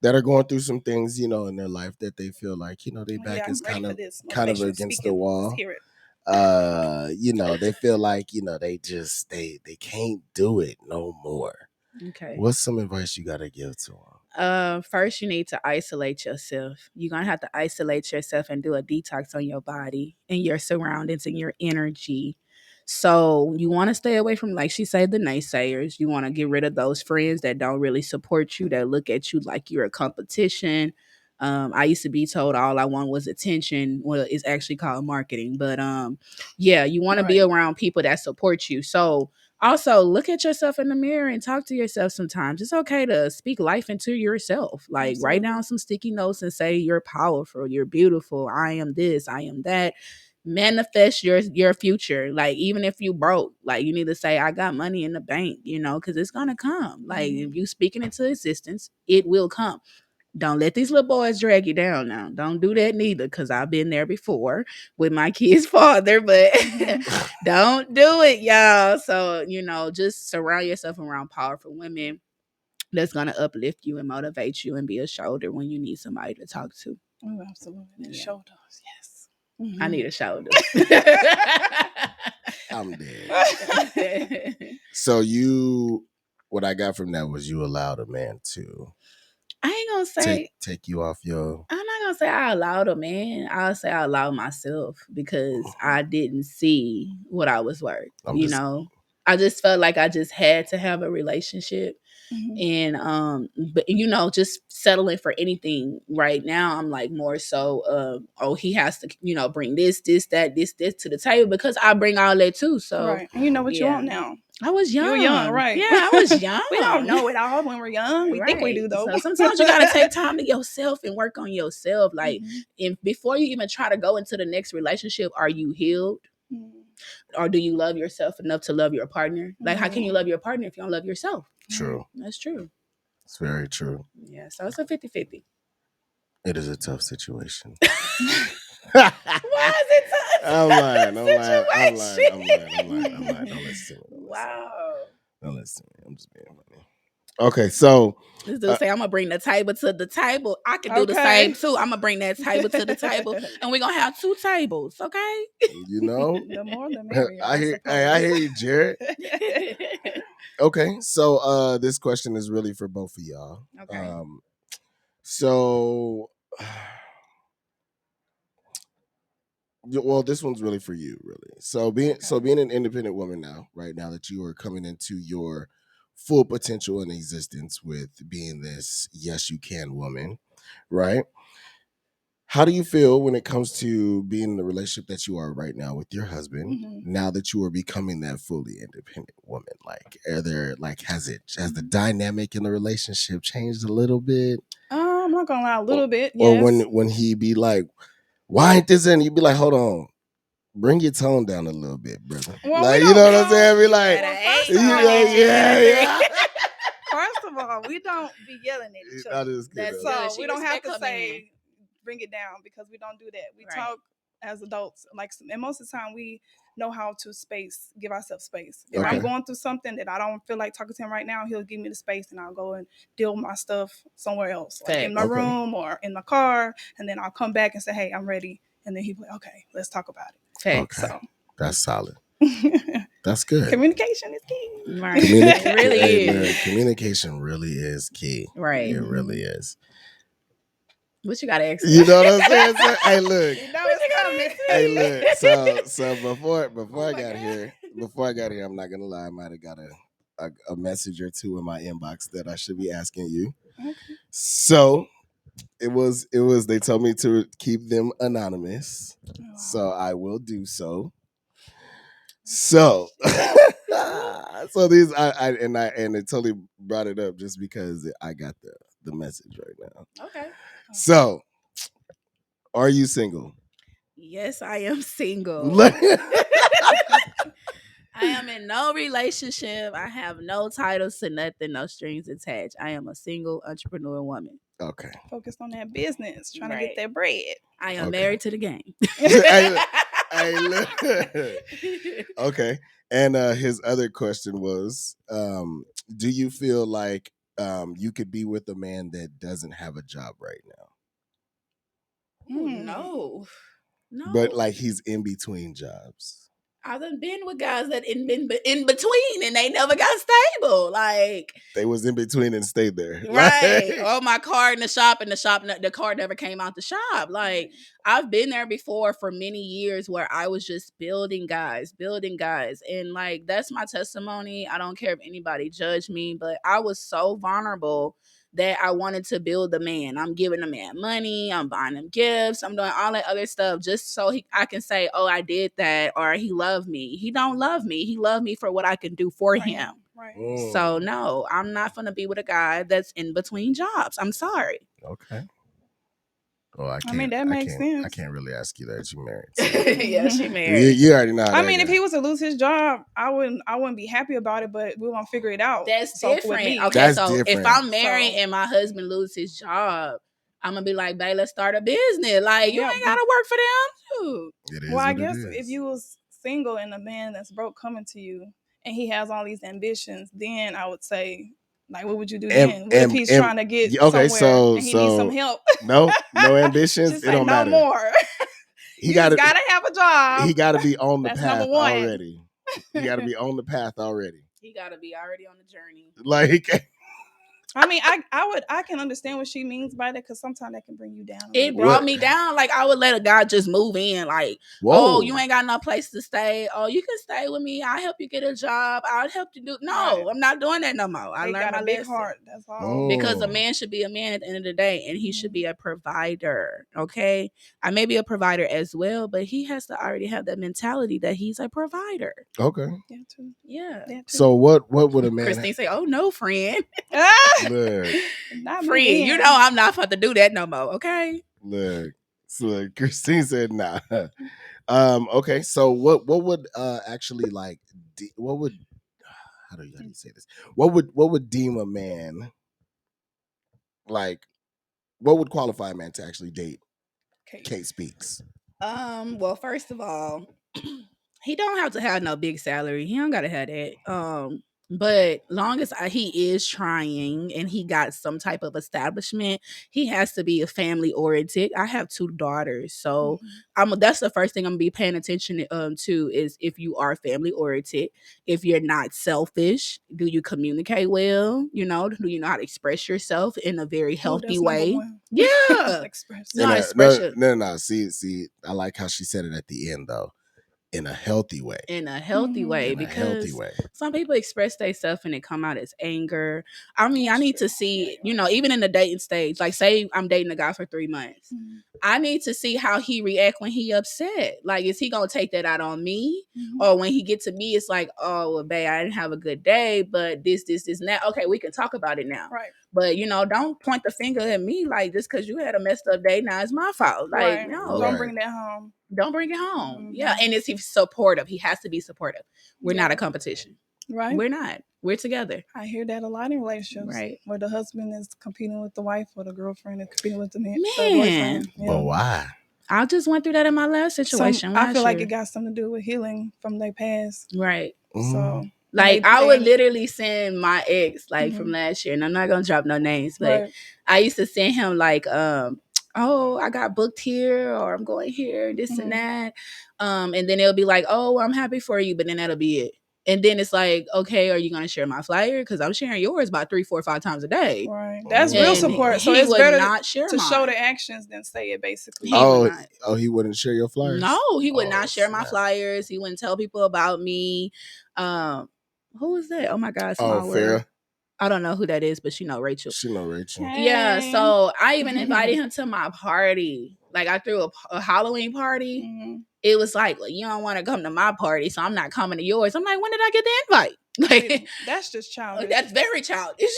that are going through some things, in their life that they feel like, their back is kind of against the wall. They feel like, they can't do it no more. Okay. What's some advice you got to give to them? First, you need to isolate yourself. You're going to have to isolate yourself and do a detox on your body and your surroundings and your energy. So you want to stay away from, like she said, the naysayers. You want to get rid of those friends that don't really support you, that look at you like you're a competition. I used to be told all I want was attention. Well, it's actually called marketing. But yeah, you want to be around people that support you. So also look at yourself in the mirror and talk to yourself sometimes. It's okay to speak life into yourself. Like write down some sticky notes and say you're powerful, you're beautiful, I am this, I am that. Manifest your future. Like even if you broke, like you need to say I got money in the bank, because it's gonna come. Like if you speaking into existence, it will come. Don't let these little boys drag you down now. Don't do that neither, because I've been there before with my kid's father, but don't do it, y'all. So, just surround yourself around powerful women that's going to uplift you and motivate you and be a shoulder when you need somebody to talk to. Oh, absolutely. Yeah. Shoulders, yes. Mm-hmm. I need a shoulder. I'm dead. So what I got from that was you allowed a man to... I ain't gonna say take you off your... I'm not gonna say I allowed a man. I'll say I allowed myself, because I didn't see what I was worth. I just felt like I just had to have a relationship. Mm-hmm. And but just settling for anything right now, I'm like more so he has to bring this that this to the table, because I bring all that too. So right. And you know what you want now. I was young. You were young, right? Yeah, I was young. We don't know it all when we're young. We think we do, though. So sometimes you gotta take time to yourself and work on yourself. Like, before you even try to go into the next relationship, are you healed? Or do you love yourself enough to love your partner? Like, how can you love your partner if you don't love yourself? True. That's true. It's very true. Yeah, so it's a 50-50. It is a tough situation. Why is it tough? I'm lying. Don't listen to me. Wow. Don't listen to me. I'm just being funny. Okay, so this dude say I'm gonna bring the table to the table. I can do the same too. I'm gonna bring that table to the table, and we're gonna have 2 tables. Okay. The more the merrier. I hear you, Jared. Okay, so this question is really for both of y'all. Okay. So, well, this one's really for you, really. So being an independent woman now, right now that you are coming into your full potential and existence with being this yes you can woman, right? How do you feel when it comes to being in the relationship that you are right now with your husband, now that you are becoming that fully independent woman? Like, has the dynamic in the relationship changed a little bit? I'm not gonna lie, a little bit. Or yes. when he be like, why ain't this in? You be like, hold on, bring your tone down a little bit, brother. Well, like, you know what I'm saying? Be like, yeah. First of all, we don't be yelling at each other. So we don't have to say bring it down, because we don't do that. We talk as adults. Like, and most of the time we know how to give ourselves space. If I'm going through something that I don't feel like talking to him right now, he'll give me the space, and I'll go and deal with my stuff somewhere else, like in my room or in my car, and then I'll come back and say, hey, I'm ready. And then he'll be like, okay, let's talk about it. Okay. So that's solid. That's good. Communication is key. Right. It really is. Communication really is key. Right. It really is. What you gotta ask? You know what I'm saying? Hey, look. You know it's Hey, look. So before I got here, I'm not gonna lie, I might have got a message or two in my inbox that I should be asking you. Okay. So it was they told me to keep them anonymous, so I will do so. So so these and it totally brought it up just because I got the message right now. Okay. So, are you single? Yes, I am single. I am in no relationship. I have no titles to nothing, no strings attached. I am a single entrepreneur woman. Okay. Focused on that business, trying to get that bread. I am married to the game. Okay. And his other question was, do you feel like you could be with a man that doesn't have a job right now? No. But like he's in between jobs. I've been with guys that in between and they never got stable. Like they was in between and stayed there. Right. Or my car in the shop and the car never came out the shop. Like I've been there before for many years where I was just building guys. And like that's my testimony. I don't care if anybody judge me, but I was so vulnerable that I wanted to build the man. I'm giving the man money. I'm buying him gifts. I'm doing all that other stuff just so I can say, oh, I did that, or he loved me. He don't love me. He loved me for what I can do for him. Right. So no, I'm not gonna be with a guy that's in between jobs. I'm sorry. Okay. Well, I mean, that makes sense. I can't really ask you that you're married. So. Yeah, she married. You already know. I mean, if he was to lose his job, I wouldn't be happy about it. But we're gonna figure it out. That's different. Okay, that's so different. If I'm married and my husband loses his job, I'm gonna be like, babe, let's start a business. Like you ain't gotta work for them. Too. It is. Well, I guess if you was single and a man that's broke coming to you and he has all these ambitions, then I would say, like, what would you do then? What if he's trying to get somewhere and he needs some help? No ambitions. Just it don't matter. No more. He gotta have a job. He gotta be on the path number one. already. He gotta be on the path already. He gotta be already on the journey. Like. I mean, I can understand what she means by that because sometimes that can bring you down. It brought me down. Like I would let a guy just move in. Like, oh, you ain't got no place to stay. Oh, you can stay with me. I'll help you get a job. I'll help you do. No, I'm not doing that no more. I learned my big lesson. Heart. That's all. Because a man should be a man at the end of the day, and he should be a provider. Okay, I may be a provider as well, but he has to already have that mentality that he's a provider. Okay. Yeah. So what would a man? Christine say, "Oh no, friend." Not friend, you know I'm not about to do that no more. Okay. Look, so Christine said, "Nah." Okay. So what would actually like? What would how do you say this? What would deem a man like? What would qualify a man to actually date Kate Speaks? Well, first of all, he don't have to have no big salary. He don't gotta have that. But long as he is trying and he got some type of establishment, he has to be a family oriented. I have 2 daughters, so that's the first thing I'm gonna be paying attention to is if you are family oriented, if you're not selfish, do you communicate well? You know, do you know how to express yourself in a very healthy way? Yeah, express. No. See, I like how she said it at the end though. In a healthy way. Because some people express themselves and it come out as anger. I mean, I need to see, even in the dating stage, like say I'm dating a guy for 3 months. I need to see how he react when he upset. Like, is he going to take that out on me? Or when he get to me, it's like, oh, well, babe, I didn't have a good day, but this, and that. Okay, we can talk about it now. Right. But, don't point the finger at me like just because you had a messed up day, now it's my fault. Like, no. Don't bring that home. Don't bring it home. Yeah. And is he supportive? He has to be supportive. We're not a competition. Right. We're not. We're together. I hear that a lot in relationships. Right. Where the husband is competing with the wife or the girlfriend is competing with the man. boyfriend. Yeah. But why? I just went through that in my last situation. I feel like it got something to do with healing from their past. Right. So like I would literally send my ex from last year, and I'm not gonna drop no names, but I used to send him like oh, I got booked here, or I'm going here, this and that. And then it'll be like, oh, I'm happy for you, but then that'll be it. And then it's like, okay, are you going to share my flyer? Because I'm sharing yours about 3, 4, 5 times a day. Right. That's real And support. So he it's would better not share to mine. show the actions than say it, basically. He would not. Oh, he wouldn't share your flyers? No, he would Oh, not share my snap. flyers. He wouldn't tell people about me. Who is that? Oh my God, Small Oh, World. Farrah. I don't know who that is, but she know Rachel. She know Rachel. Yeah, so I even invited him to my party. Like I threw a Halloween party. Mm-hmm. It was like, well, you don't want to come to my party, so I'm not coming to yours. I'm like, when did I get the invite? Like, that's just childish. That's very childish.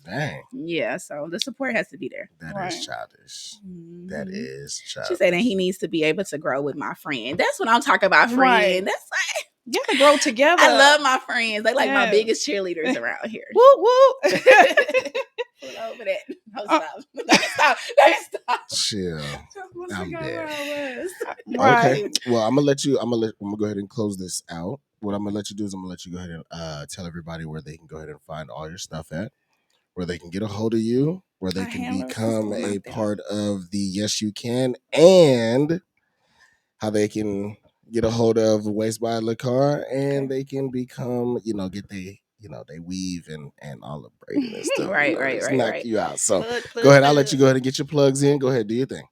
Dang. Yeah, so the support has to be there. That is childish. Mm-hmm. That is childish. She said that he needs to be able to grow with my friend. That's what I'm talking about, friend. Right. That's like, you have to grow together. I love my friends. They like my biggest cheerleaders around here. Woo woo. Put over that. No, stop. Let me stop. Chill. I'm dead. Right. Okay. Well, I'm gonna go ahead and close this out. What I'm gonna let you do is I'm gonna let you go ahead and tell everybody where they can go ahead and find all your stuff at, where they can get a hold of you, where they can become a part of the Yes You Can, and how they can get a hold of Waist by Lacar, and they can become, get they weave and all the braiding and stuff. Right. Knock you out. So go ahead. I'll let you go ahead and get your plugs in. Go ahead, do your thing.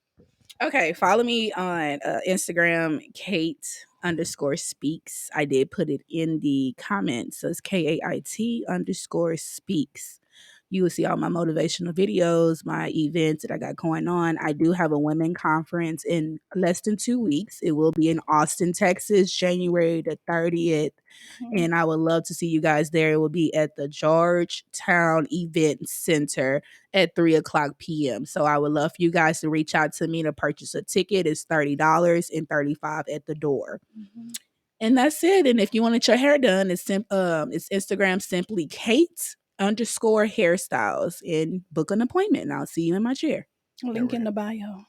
Okay, follow me on Instagram, Kate_speaks. I did put it in the comments. So it's KAIT_speaks. You will see all my motivational videos, my events that I got going on. I do have a women conference in less than 2 weeks. It will be in Austin, Texas, January the 30th. And I would love to see you guys there. It will be at the Georgetown Event Center at 3:00 p.m. So I would love for you guys to reach out to me to purchase a ticket. It's $30 and $35 at the door. And that's it. And if you wanted your hair done, it's Instagram simply Kate_hairstyles and book an appointment. And I'll see you in my chair. Link in the bio.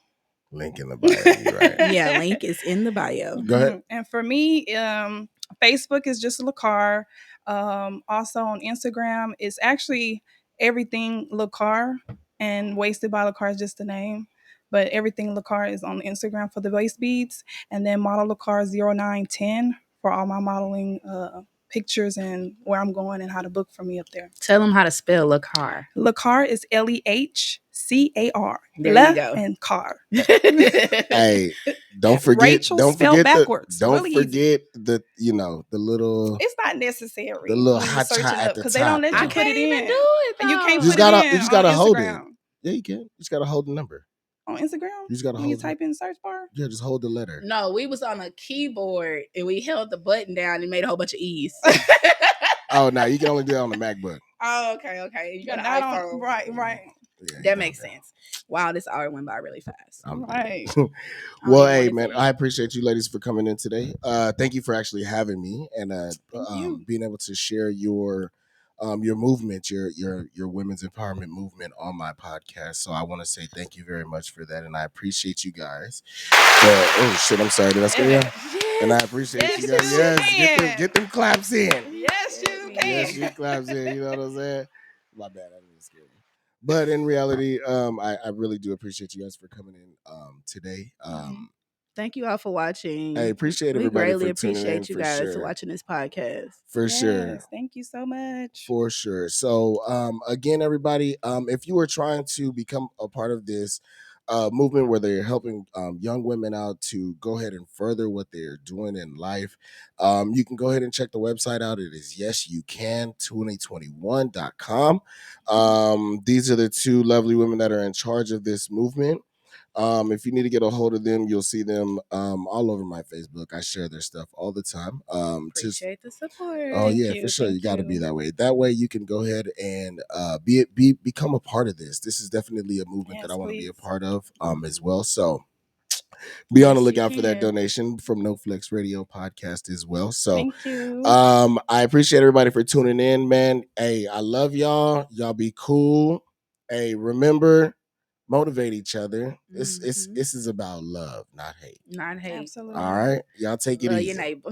Link in the bio. You're right. Yeah, link is in the bio. Go ahead. And for me, Facebook is just Lacar. Also on Instagram, it's actually everything Lacar, and Wasted by Lacar is just the name. But everything Lacar is on Instagram for the waist beads, and then Model Lacar 0910 for all my modeling pictures and where I'm going and how to book for me up there. Tell them how to spell Lacar. Lacar is LEHCAR. There you go. And car. Hey, don't forget. Rachel don't spelled forget backwards. Don't really forget the the little. It's not necessary. The little hot shot at the top. Because they don't let you I put can't it even in. do it. And you though. can't You put just it gotta. in You just gotta on hold it. Instagram. Yeah, you can. You just gotta hold the number. On Instagram? You just gotta when hold you type in the search bar? Yeah, just hold the letter. No, we was on a keyboard and we held the button down and made a whole bunch of E's. Oh, no, you can only do that on the MacBook. Oh, okay. You got an iPhone. Right. Yeah, that makes sense. Wow, this hour went by really fast. Right. Well, hey, man, I appreciate you ladies for coming in today. Thank you for actually having me and being able to share your movement, your women's empowerment movement on my podcast. So I want to say thank you very much for that, and I appreciate you guys. Oh shit, I'm sorry, did I scare you? Yes. And I appreciate you guys. Yes, get them claps in. Yes, you can. Yes, you claps in. You know what I'm saying? My bad, I didn't scare you. But in reality, I really do appreciate you guys for coming in today. Thank you all for watching. I appreciate everybody. We greatly for tuning appreciate in, you guys sure. for watching this podcast. For sure. Thank you so much. For sure. So again, everybody, if you are trying to become a part of this movement where they're helping young women out to go ahead and further what they're doing in life, you can go ahead and check the website out. It is yesyoucan2021.com. These are the two lovely women that are in charge of this movement. If you need to get a hold of them, you'll see them all over my Facebook. I share their stuff all the time. Appreciate the support. Oh yeah, for sure. You got to be that way. That way you can go ahead and become a part of this. This is definitely a movement that I want to be a part of as well. So be on the lookout for that donation from NoFlex Radio Podcast as well. So thank you. I appreciate everybody for tuning in, man. Hey, I love y'all. Y'all be cool. Hey, remember, motivate each other. This is about love, not hate. Not hate. Absolutely. All right. Y'all take it Love easy. your neighbor.